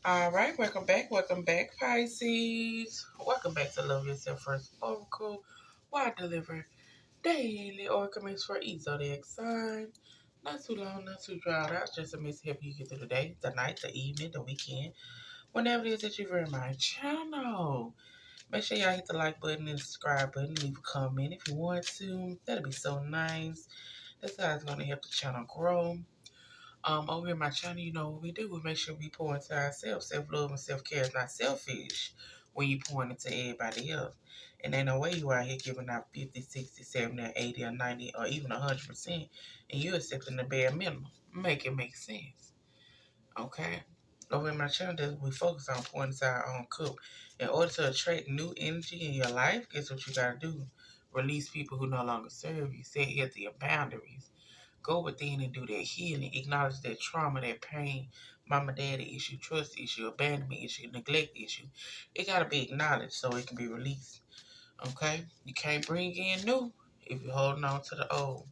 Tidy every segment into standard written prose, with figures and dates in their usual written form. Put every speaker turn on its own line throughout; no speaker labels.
All right, welcome back, Pisces. Welcome back to Love Yourself First Oracle, where I deliver daily oracles for each zodiac sign. Not too long, not too drawn out, just a mess to help you get through the day, the night, the evening, the weekend, whenever it is that you're in my channel. Make sure y'all hit the like button and subscribe button, leave a comment if you want to. That'll be so nice. That's how it's going to help the channel grow. Over in my channel, you know what we do. We make sure we pour into ourselves. Self-love and self-care is not selfish when you pour into everybody else. And ain't no way you out here giving out 50, 60, 70, or 80, or 90, or even 100%, and you accepting the bare minimum. Make it make sense. Okay? Over in my channel, we focus on pouring into our own cup. In order to attract new energy in your life, guess what you got to do? Release people who no longer serve you. Set healthier boundaries. Go within and do that healing. Acknowledge that trauma, that pain, mama, daddy issue, trust issue, abandonment issue, neglect issue. It got to be acknowledged so it can be released. Okay? You can't bring in new if you're holding on to the old.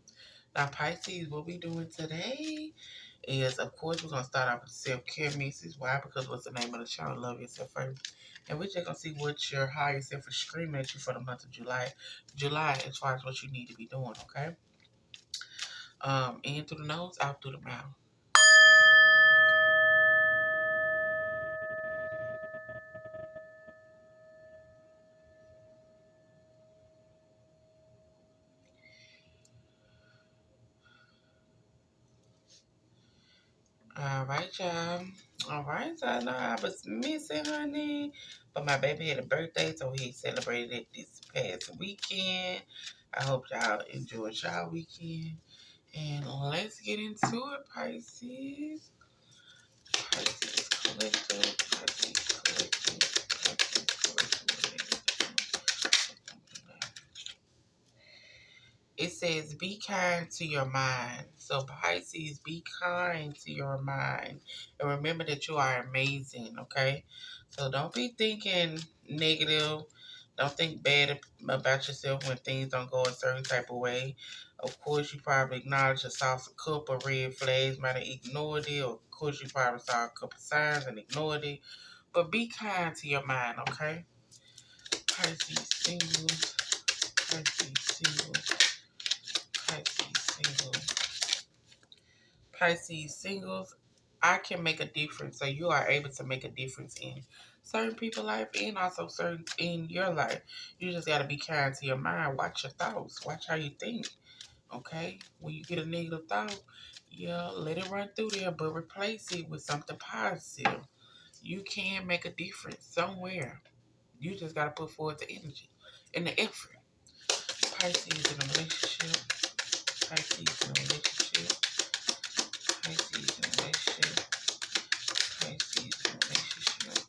Now, Pisces, what we doing today is, of course, we're going to start off with the self-care message. Why? Because what's the name of the channel? Love Yourself First. And we're just going to see what your higher self is screaming at you for the month of July. July, as far as what you need to be doing, okay? In through the nose, out through the mouth. All right, y'all. All right, so I know I was missing, honey. But my baby had a birthday, so he celebrated it this past weekend. I hope y'all enjoyed y'all weekend. And let's get into it, Pisces. Pisces collective. Pisces collective. Pisces collective. It says, be kind to your mind. So, Pisces, be kind to your mind. And remember that you are amazing, okay? So, don't be thinking negative. Don't think bad about yourself when things don't go a certain type of way. Of course, you probably acknowledge a saw a couple of red flags, might have ignored it. Or, of course, you probably saw a couple signs and ignored it. But be kind to your mind, okay? Pisces singles. Pisces singles. Pisces singles. Pisces singles, I can make a difference. So you are able to make a difference in certain people's life and also certain in your life. You just gotta be kind to your mind. Watch your thoughts. Watch how you think. Okay? When you get a negative thought, yeah, let it run through there, but replace it with something positive. You can make a difference somewhere. You just gotta put forth the energy and the effort. Pisces in a relationship. Pisces in a relationship. Pisces in a relationship. Pisces in a relationship.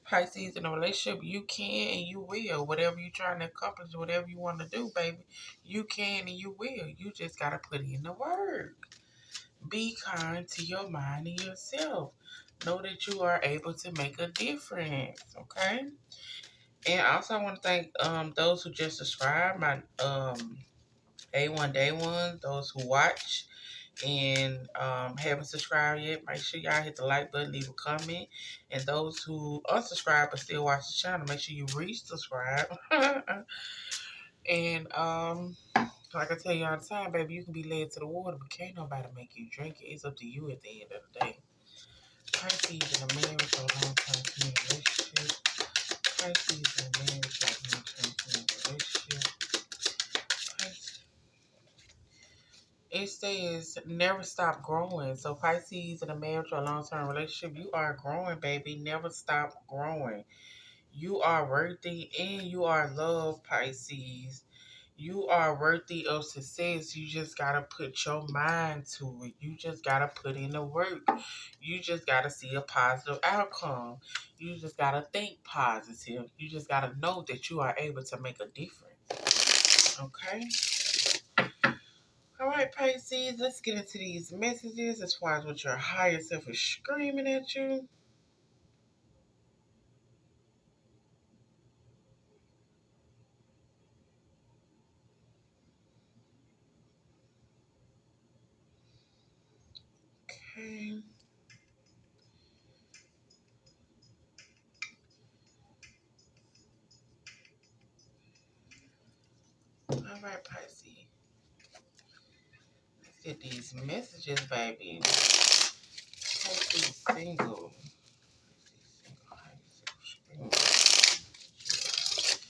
Pisces in a relationship, you can and you will. Whatever you're trying to accomplish, whatever you want to do, baby, you can and you will. You just got to put in the work. Be kind to your mind and yourself. Know that you are able to make a difference, okay? And also, I want to thank those who just subscribed, my A1 Day One, those who watch and haven't subscribed yet, make sure y'all hit the like button, leave a comment. And those who unsubscribe but still watch the channel, make sure you re-subscribe. And like I tell you all the time, baby, you can be led to the water, but can't nobody make you drink it. It's up to you at the end of the day. Pisces in a marriage or long-term relationship. Pisces in a marriage or long-term relationship. Pisces. It says never stop growing. So Pisces in a marriage or long-term relationship, you are growing, baby. Never stop growing. You are worthy and you are loved, Pisces. You are worthy of success. You just gotta put your mind to it. You just gotta put in the work. You just gotta see a positive outcome. You just gotta think positive. You just gotta know that you are able to make a difference. Okay? All right, Pisces, let's get into these messages as far as what your higher self is screaming at you. Okay. right, Pisces. Let's get these messages, baby. Pisces single.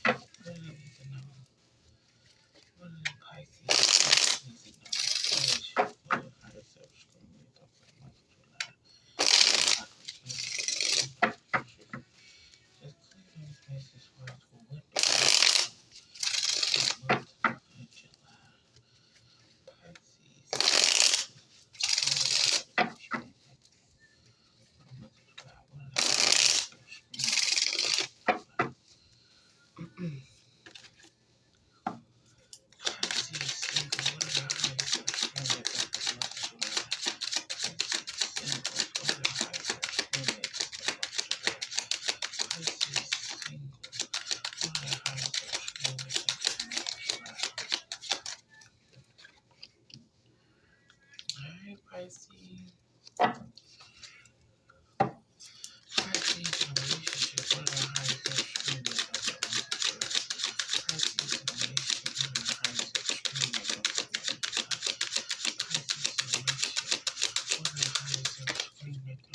What do they need to know? What do the Pisces need to know? What is higher self screaming for the month of July? Just click those messages for us for what the month of July. Pisces. Pisces. Pisces in a relationship. What are high self-esteem? Pisces in a relationship. What are high self-esteem? Pisces in a relationship. What are high self-esteem?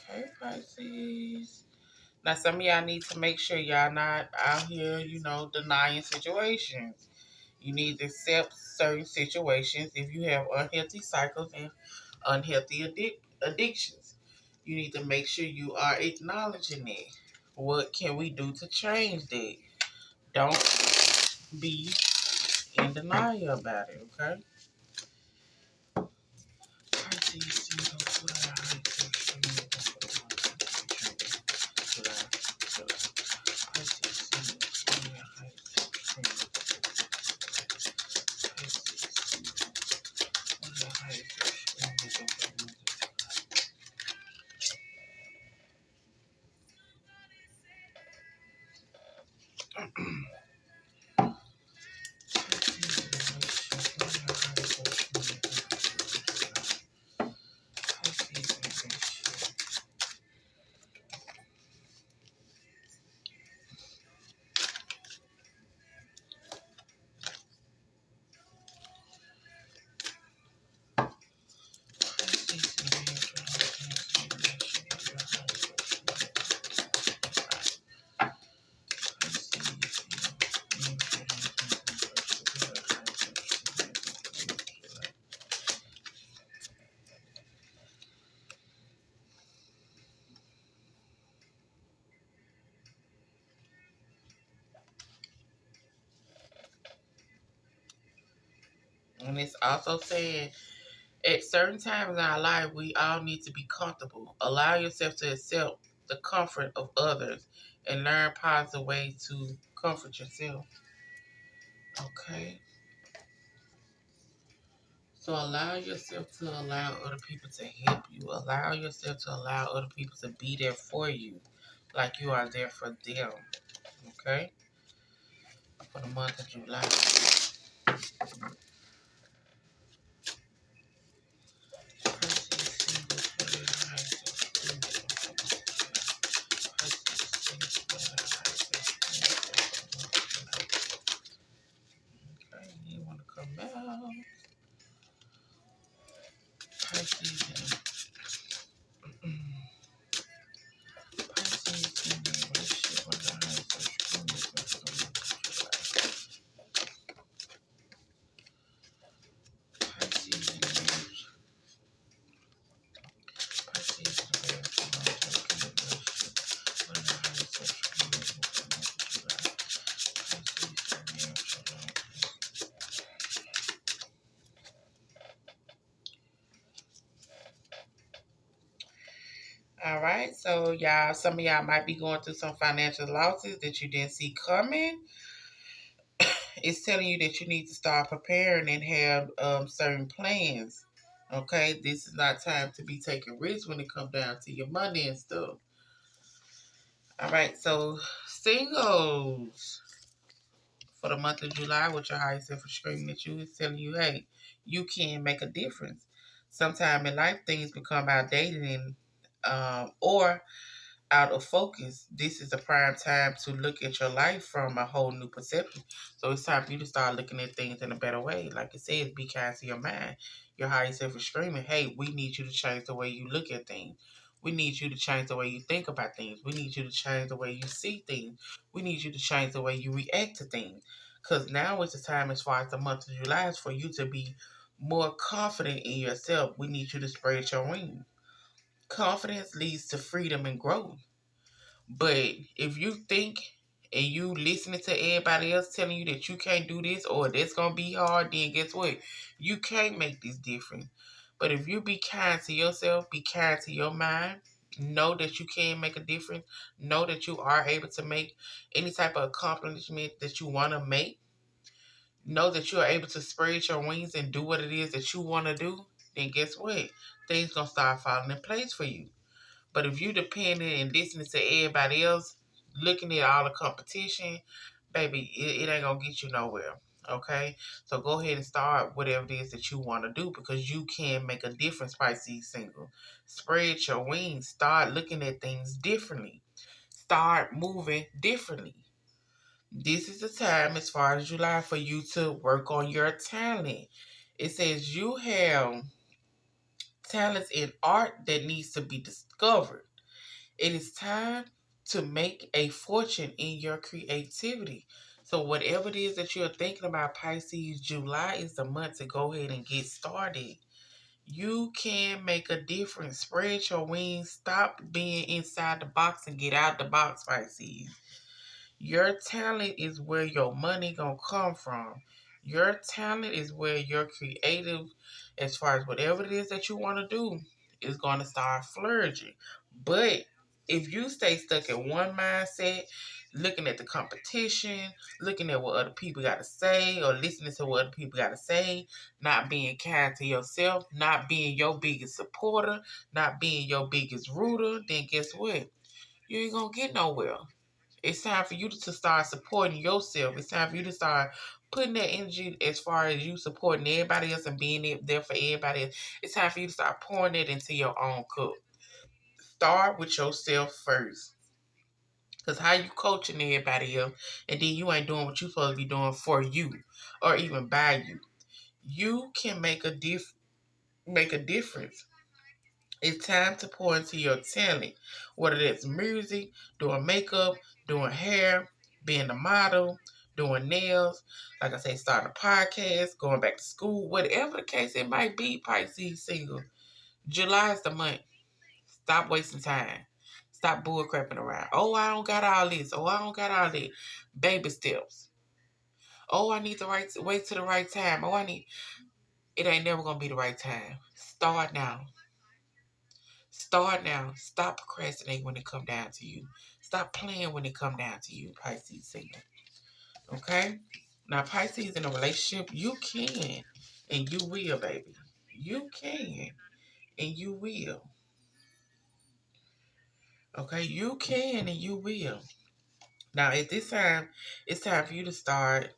Okay, Pisces. Now, some of y'all need to make sure y'all not out here, denying situations. You need to accept certain situations if you have unhealthy cycles and unhealthy addictions. You need to make sure you are acknowledging it. What can we do to change that? Don't be in denial about it, okay? And it's also saying at certain times in our life, we all need to be comfortable. Allow yourself to accept the comfort of others and learn positive ways to comfort yourself. Okay? So allow yourself to allow other people to help you. Allow yourself to allow other people to be there for you like you are there for them. Okay? For the month of July. Okay, you want to come out. Pisces All right, so y'all, some of y'all might be going through some financial losses that you didn't see coming, It's telling you that you need to start preparing and have certain plans. Okay, this is not time to be taking risks when it comes down to your money and stuff. All right, so singles for the month of July, with your higher self screaming at you, is telling you, hey, you can make a difference. Sometime in life, things become outdated and or out of focus. This is a prime time to look at your life from a whole new perception. So it's time for you to start looking at things in a better way. Like it says, be kind to your mind. Your higher self is screaming, hey, we need you to change the way you look at things. We need you to change the way you think about things. We need you to change the way you see things. We need you to change the way you react to things. Because now is the time, as far as the month of July, is for you to be more confident in yourself. We need you to spread your wings. Confidence leads to freedom and growth. But if you think and you listening to everybody else telling you that you can't do this or that's gonna be hard, then guess what? You can't make this difference. But if you be kind to yourself, be kind to your mind, know that you can make a difference, know that you are able to make any type of accomplishment that you want to make, know that you are able to spread your wings and do what it is that you want to do, then guess what? Things gonna start falling in place for you. But if you depending and listening to everybody else, looking at all the competition, baby, it ain't gonna get you nowhere. Okay? So go ahead and start whatever it is that you want to do because you can make a difference, Pisces single. Spread your wings. Start looking at things differently. Start moving differently. This is the time, as far as July, for you to work on your talent. It says you have talents in art that needs to be discovered. It is time to make a fortune in your creativity. So whatever it is that you're thinking about, Pisces, July is the month to go ahead and get started. You can make a difference. Spread your wings. Stop being inside the box and get out the box, Pisces. Your talent is where your money gonna come from. Your talent is where your creative, as far as whatever it is that you want to do, is gonna start flourishing. But if you stay stuck in one mindset, looking at the competition, looking at what other people got to say, or listening to what other people got to say, not being kind to yourself, not being your biggest supporter, not being your biggest rooter, then guess what? You ain't gonna get nowhere. It's time for you to start supporting yourself. It's time for you to start putting that energy as far as you supporting everybody else and being there for everybody else. It's time for you to start pouring it into your own cup. Start with yourself first. Because how you coaching everybody else and then you ain't doing what you supposed to be doing for you or even by you. You can make a difference. It's time to pour into your talent, whether that's music, doing makeup, doing hair, being a model, doing nails, like I say, starting a podcast, going back to school, whatever the case it might be, Pisces single. July is the month. Stop wasting time. Stop bull crapping around. Oh, I don't got all this. Oh, I don't got all that. Baby steps. Oh, I need the right wait to the right time. Oh, I need it ain't never gonna be the right time. Start now. Start now. Stop procrastinating when it come down to you. Stop playing when it come down to you, Pisces single. Okay? Now, Pisces in a relationship, you can and you will, baby. You can and you will. Okay? You can and you will. Now, at this time, it's time for you to start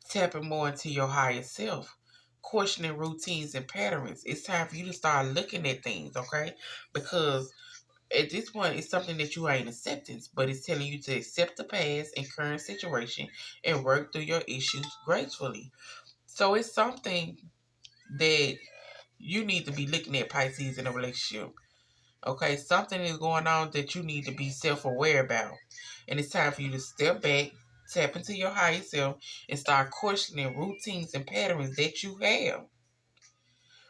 tapping more into your higher self, questioning routines and patterns. It's time for you to start looking at things, okay? Because at this point, it's something that you are in acceptance, but it's telling you to accept the past and current situation and work through your issues gracefully. So it's something that you need to be looking at, Pisces, in a relationship. Okay, something is going on that you need to be self-aware about. And it's time for you to step back, tap into your higher self, and start questioning routines and patterns that you have.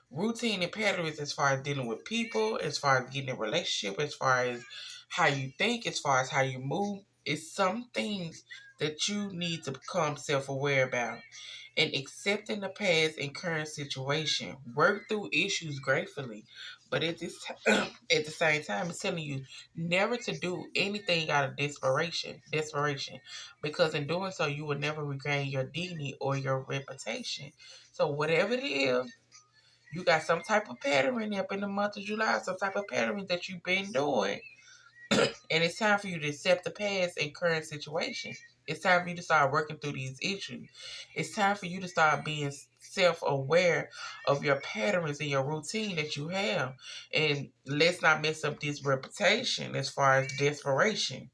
Routine and patterns as far as dealing with people, as far as getting a relationship, as far as how you think, as far as how you move. It's some things that you need to become self-aware about. And accepting the past and current situation. Work through issues gratefully. But at this at the same time, it's telling you never to do anything out of desperation, because in doing so, you will never regain your dignity or your reputation. So whatever it is, you got some type of pattern up in the month of July, some type of pattern that you've been doing, and it's time for you to accept the past and current situation. It's time for you to start working through these issues. It's time for you to start being self-aware of your patterns and your routine that you have. And let's not mess up this reputation as far as desperation.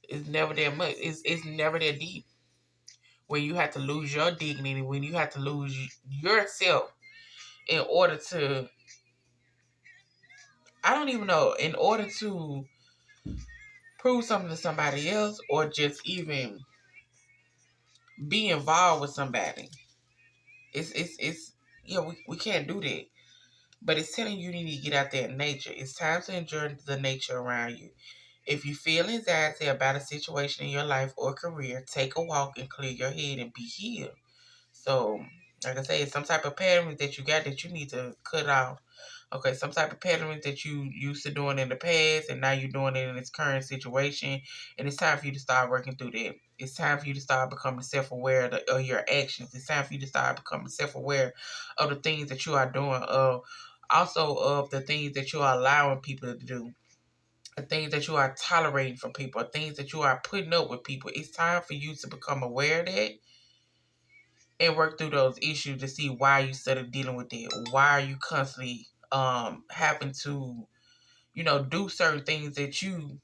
It's never that much. It's never that deep. When you have to lose your dignity, when you have to lose yourself in order to, I don't even know, in order to prove something to somebody else or just even be involved with somebody. It's yeah, we can't do that. But it's telling you need to get out there in nature. It's time to enjoy the nature around you. If you feel anxiety about a situation in your life or career, take a walk and clear your head and be healed. So, like I say, it's some type of pattern that you got that you need to cut off. Okay, some type of pattern that you used to doing in the past and now you're doing it in this current situation. And it's time for you to start working through that. It's time for you to start becoming self-aware of your actions. It's time for you to start becoming self-aware of the things that you are doing. Also of the things that you are allowing people to do. The things that you are tolerating from people. Things that you are putting up with people. It's time for you to become aware of that and work through those issues to see why you started dealing with it. Why are you constantly having to, do certain things that you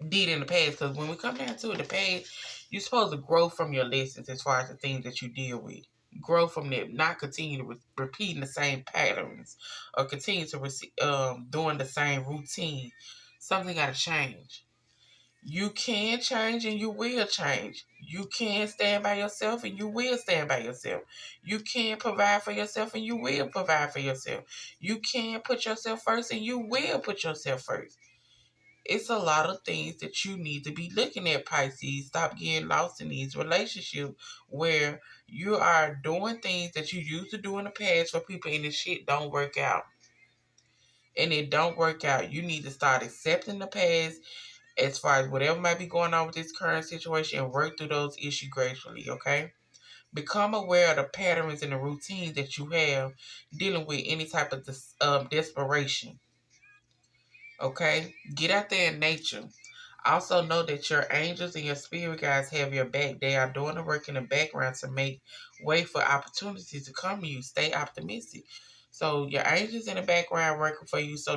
did in the past? Because when we come down to it, the past, you're supposed to grow from your lessons as far as the things that you deal with. Grow from them, not continue to repeating the same patterns or continue to doing the same routine. Something got to change. You can change and you will change. You can stand by yourself and you will stand by yourself. You can provide for yourself and you will provide for yourself. You can put yourself first and you will put yourself first. It's a lot of things that you need to be looking at, Pisces. Stop getting lost in these relationships where you are doing things that you used to do in the past for people and the shit don't work out. And it don't work out. You need to start accepting the past as far as whatever might be going on with this current situation and work through those issues gracefully, okay? Become aware of the patterns and the routines that you have dealing with any type of desperation, okay? Get out there in nature. Also know that your angels and your spirit guides have your back. They are doing the work in the background to make way for opportunities to come to you. Stay optimistic. So your angels in the background working for you. So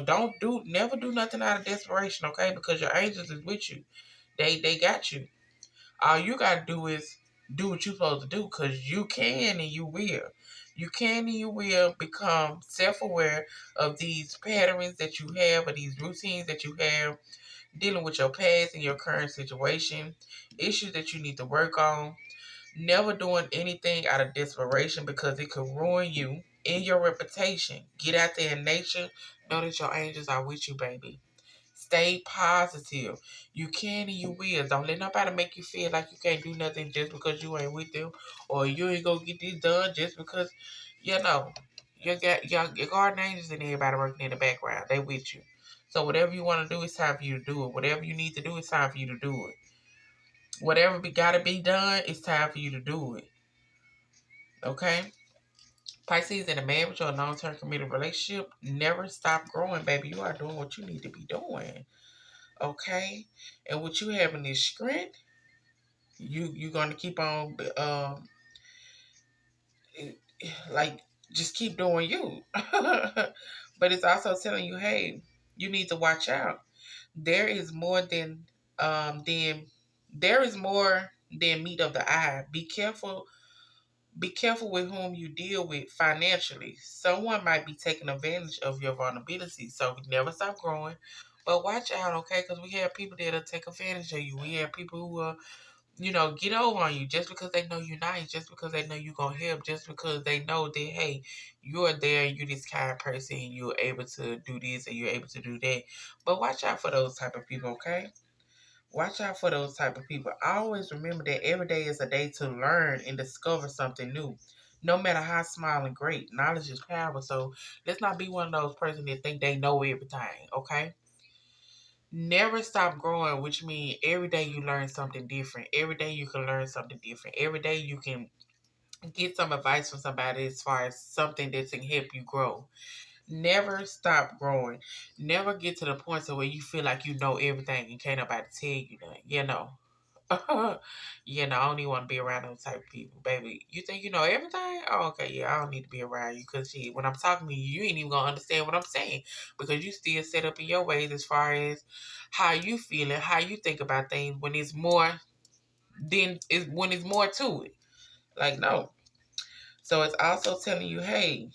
never do nothing out of desperation, okay? Because your angels is with you. They got you. All you gotta do is do what you're supposed to do, because you can and you will. You can and you will become self-aware of these patterns that you have, or these routines that you have, dealing with your past and your current situation, issues that you need to work on. Never doing anything out of desperation because it could ruin you and your reputation. Get out there in nature. Know that your angels are with you, baby. Stay positive. You can and you will. Don't let nobody make you feel like you can't do nothing just because you ain't with them, or you ain't gonna get this done just because, you know, your guardian angels and everybody working in the background. They with you. So whatever you want to do, it's time for you to do it. Whatever you need to do, it's time for you to do it. Whatever gotta be done, it's time for you to do it. Okay? Pisces, in a man with your long-term committed relationship, never stop growing, baby. You are doing what you need to be doing. Okay? And with you having this strength, you're gonna keep on like just keep doing you. But it's also telling you, hey, you need to watch out. There is more than there is more than meat of the eye. Be careful with whom you deal with financially. Someone might be taking advantage of your vulnerability. So never stop growing. But watch out, okay? Because we have people that'll take advantage of you. We have people who get over on you just because they know you're nice, just because they know you're gonna help, just because they know that, hey, you're there and you're this kind of person and you're able to do this and you're able to do that. But watch out for those type of people, okay? Watch out for those type of people. Always remember that every day is a day to learn and discover something new. No matter how small and great, knowledge is power. So let's not be one of those persons that think they know everything, okay? Never stop growing, which means every day you learn something different. Every day you can learn something different. Every day you can get some advice from somebody as far as something that can help you grow. Never stop growing. Never get to the point to where you feel like you know everything and can't nobody tell you nothing. I don't even want to be around those type of people, baby. You think you know everything? Oh, okay, yeah, I don't need to be around you because when I'm talking to you, you ain't even gonna understand what I'm saying because you still set up in your ways as far as how you feel and how you think about things when it's more when it's more to it. Like no. So it's also telling you, hey,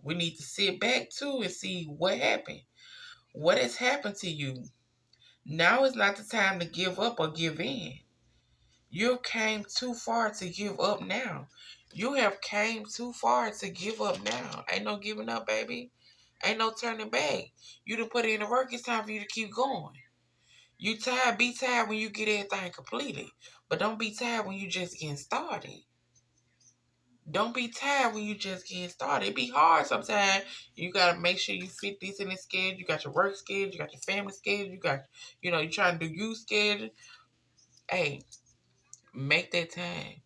we need to sit back too and see what happened. What has happened to you? Now is not the time to give up or give in. You came too far to give up now. You have came too far to give up now. Ain't no giving up, baby. Ain't no turning back. You done put in the work. It's time for you to keep going. You tired, be tired when you get everything completed. But don't be tired when you just getting started. Don't be tired when you just getting started. It be hard sometimes. You gotta make sure you fit this in the schedule. You got your work schedule, you got your family schedule, you trying to do you schedule. Hey, make that time.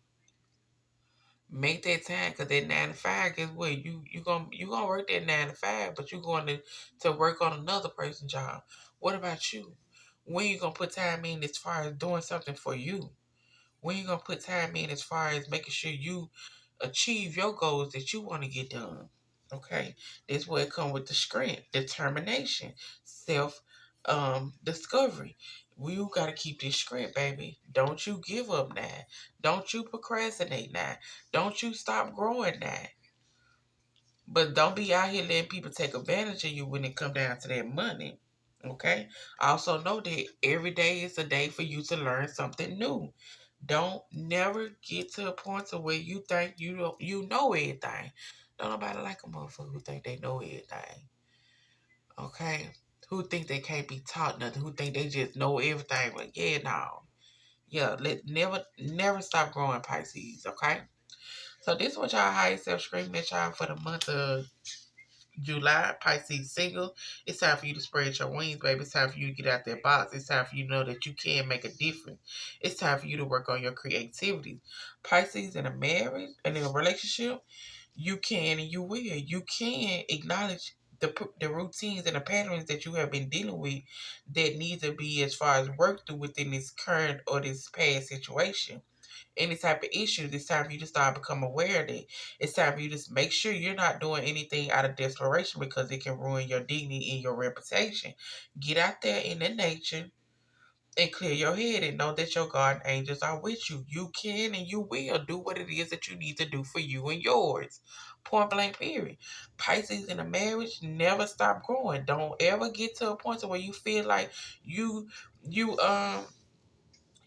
Make that time, cause that 9 to 5. Guess what? You gonna work that 9 to 5, but you going to work on another person's job. What about you? When you gonna put time in as far as doing something for you? When you gonna put time in as far as making sure you achieve your goals that you want to get done? Okay, that's where it come with the strength, determination, self discovery. You gotta keep this strength, baby. Don't you give up now. Don't you procrastinate now. Don't you stop growing now. But don't be out here letting people take advantage of you when it come down to that money. Okay? I also know that every day is a day for you to learn something new. Don't never get to a point to where you think you know everything. Don't nobody like a motherfucker who think they know everything. Okay? Who think they can't be taught nothing, who think they just know everything. But yeah, no. Yeah, never stop growing, Pisces, okay? So this is what y'all higher self screaming at y'all for the month of July. Pisces single. It's time for you to spread your wings, baby. It's time for you to get out that box. It's time for you to know that you can make a difference. It's time for you to work on your creativity. Pisces in a marriage and in a relationship, you can and you will. You can acknowledge the routines and the patterns that you have been dealing with that need to be as far as worked through within this current or this past situation. Any type of issues, it's time for you to start become aware of it. It's time for you to make sure you're not doing anything out of desperation because it can ruin your dignity and your reputation. Get out there in the nature and clear your head and know that your guardian angels are with you. You can and you will do what it is that you need to do for you and yours. Point blank period. Pisces in a marriage, never stop growing. Don't ever get to a point where you feel like you you um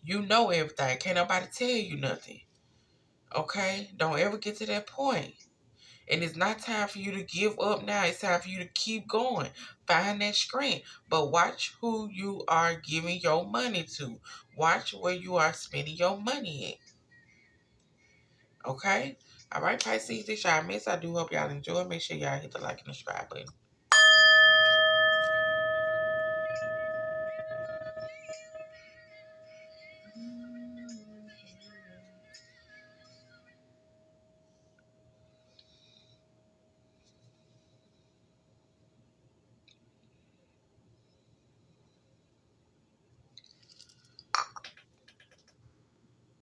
you know everything. Can't nobody tell you nothing. Okay? Don't ever get to that point. And it's not time for you to give up now. It's time for you to keep going. Find that strength. But watch who you are giving your money to. Watch where you are spending your money at. Okay? All right, Pisces, this y'all miss. I do hope y'all enjoy. Make sure y'all hit the like and subscribe button.